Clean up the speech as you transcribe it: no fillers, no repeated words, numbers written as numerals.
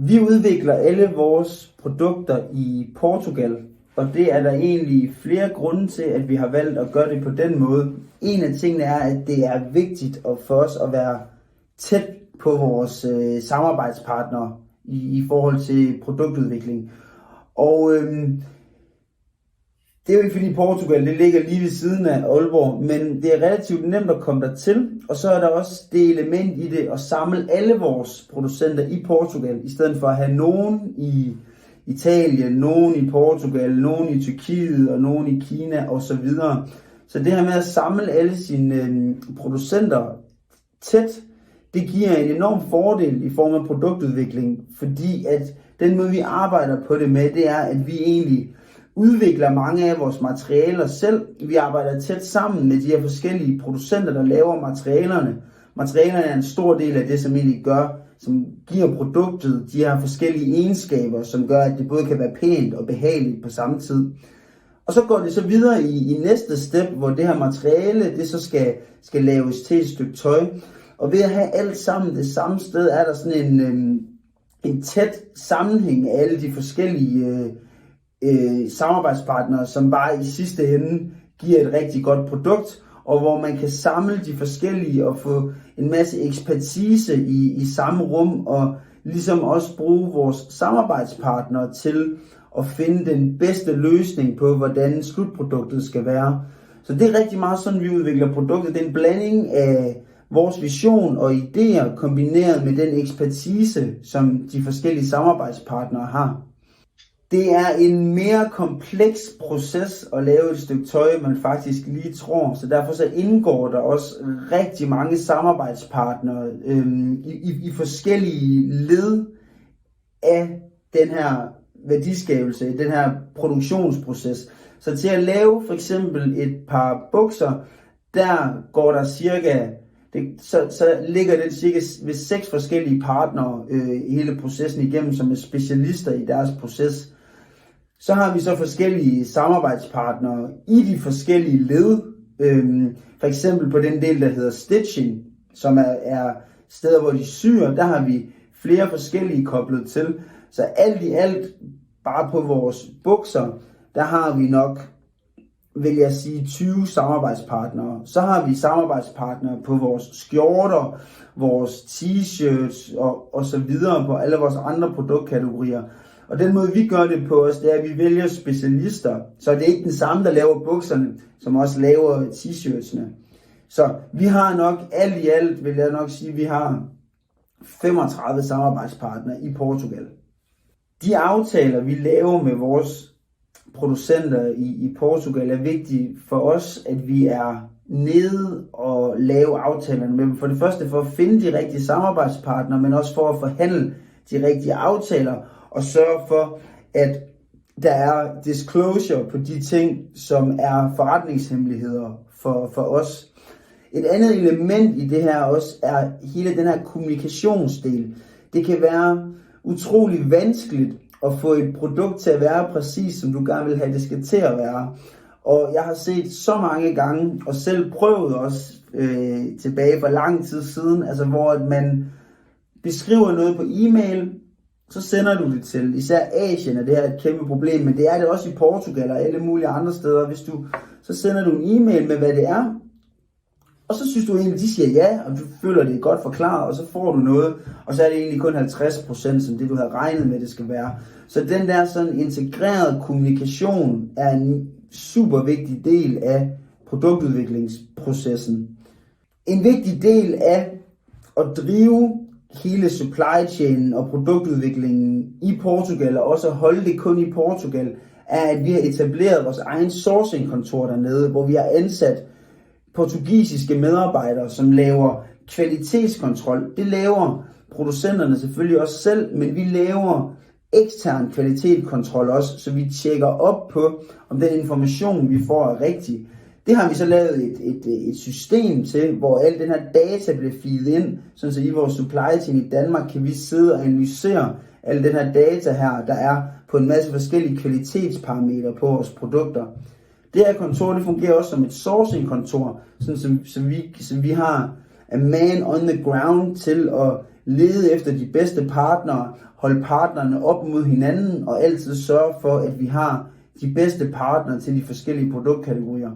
Vi udvikler alle vores produkter i Portugal, og det er der egentlig flere grunde til, at vi har valgt at gøre det på den måde. En af tingene er, at det er vigtigt for os at være tæt på vores samarbejdspartnere i forhold til produktudvikling. Og det er jo ikke fordi Portugal det ligger lige ved siden af Aalborg, men det er relativt nemt at komme dertil. Og så er der også det element i det at samle alle vores producenter i Portugal, i stedet for at have nogen i Italien, nogen i Portugal, nogen i Tyrkiet og nogen i Kina osv. Så det her med at samle alle sine producenter tæt, det giver en enorm fordel i form af produktudvikling, fordi at den måde vi arbejder på det med, det er at vi egentlig udvikler mange af vores materialer selv. Vi arbejder tæt sammen med de her forskellige producenter, der laver materialerne. Materialerne er en stor del af det, som egentlig gør, som giver produktet de her forskellige egenskaber, som gør, at det både kan være pænt og behageligt på samme tid. Og så går det så videre i næste step, hvor det her materiale, det så skal laves til et stykke tøj. Og ved at have alt sammen det samme sted, er der sådan en tæt sammenhæng af alle de forskellige samarbejdspartnere, som bare i sidste ende giver et rigtig godt produkt, og hvor man kan samle de forskellige og få en masse ekspertise i samme rum, og ligesom også bruge vores samarbejdspartnere til at finde den bedste løsning på, hvordan slutproduktet skal være. Så det er rigtig meget sådan, vi udvikler produktet. Det er en blanding af vores vision og idéer, kombineret med den ekspertise, som de forskellige samarbejdspartnere har. Det er en mere kompleks proces at lave et stykke tøj, man faktisk lige tror. Så derfor så indgår der også rigtig mange samarbejdspartnere i forskellige led af den her værdiskabelse, den her produktionsproces. Så til at lave for eksempel et par bukser, der går der cirka, så ligger den cirka ved 6 forskellige partnere hele processen igennem, som er specialister i deres proces. Så har vi så forskellige samarbejdspartnere i de forskellige led. For eksempel på den del, der hedder stitching, som er steder, hvor de syr, der har vi flere forskellige koblet til. Så alt i alt, bare på vores bukser, der har vi nok, vil jeg sige, 20 samarbejdspartnere. Så har vi samarbejdspartnere på vores skjorter, vores t-shirts og så videre på alle vores andre produktkategorier. Og den måde vi gør det på os, det er, at vi vælger specialister. Så det er ikke den samme, der laver bukserne, som også laver t-shirtsene. Så vi har nok alt i alt, vil jeg nok sige, vi har 35 samarbejdspartnere i Portugal. De aftaler, vi laver med vores producenter i Portugal, er vigtige for os, at vi er nede og lave aftalerne med dem. For det første for at finde de rigtige samarbejdspartnere, men også for at forhandle de rigtige aftaler og sørge for, at der er disclosure på de ting, som er forretningshemmeligheder for os. Et andet element i det her også er hele den her kommunikationsdel. Det kan være utrolig vanskeligt at få et produkt til at være præcis, som du gerne vil have det skal til at være. Og jeg har set så mange gange, og selv prøvet også tilbage for lang tid siden, altså hvor man beskriver noget på e-mail, så sender du det til. Især Asien er det her et kæmpe problem, men det er det også i Portugal og alle mulige andre steder. Så sender du en e-mail med, hvad det er, og så synes du egentlig, de siger ja, og du føler det er godt forklaret, og så får du noget, og så er det egentlig kun 50% som det, du havde regnet med, det skal være. Så den der sådan integrerede kommunikation er en super vigtig del af produktudviklingsprocessen. En vigtig del af at drive hele supply chain og produktudviklingen i Portugal, og også at holde det kun i Portugal, er, at vi har etableret vores egen sourcing-kontor dernede, hvor vi har ansat portugisiske medarbejdere, som laver kvalitetskontrol. Det laver producenterne selvfølgelig også selv, men vi laver ekstern kvalitetskontrol også, så vi tjekker op på, om den information, vi får, er rigtig. Det har vi så lavet et system til, hvor al den her data bliver feedet ind, sådan så i vores supply chain i Danmark kan vi sidde og analysere al den her data her, der er på en masse forskellige kvalitetsparametre på vores produkter. Det her kontor, det fungerer også som et sourcing-kontor, sådan som vi har a man on the ground til at lede efter de bedste partnere, holde partnerne op mod hinanden og altid sørge for, at vi har de bedste partnere til de forskellige produktkategorier.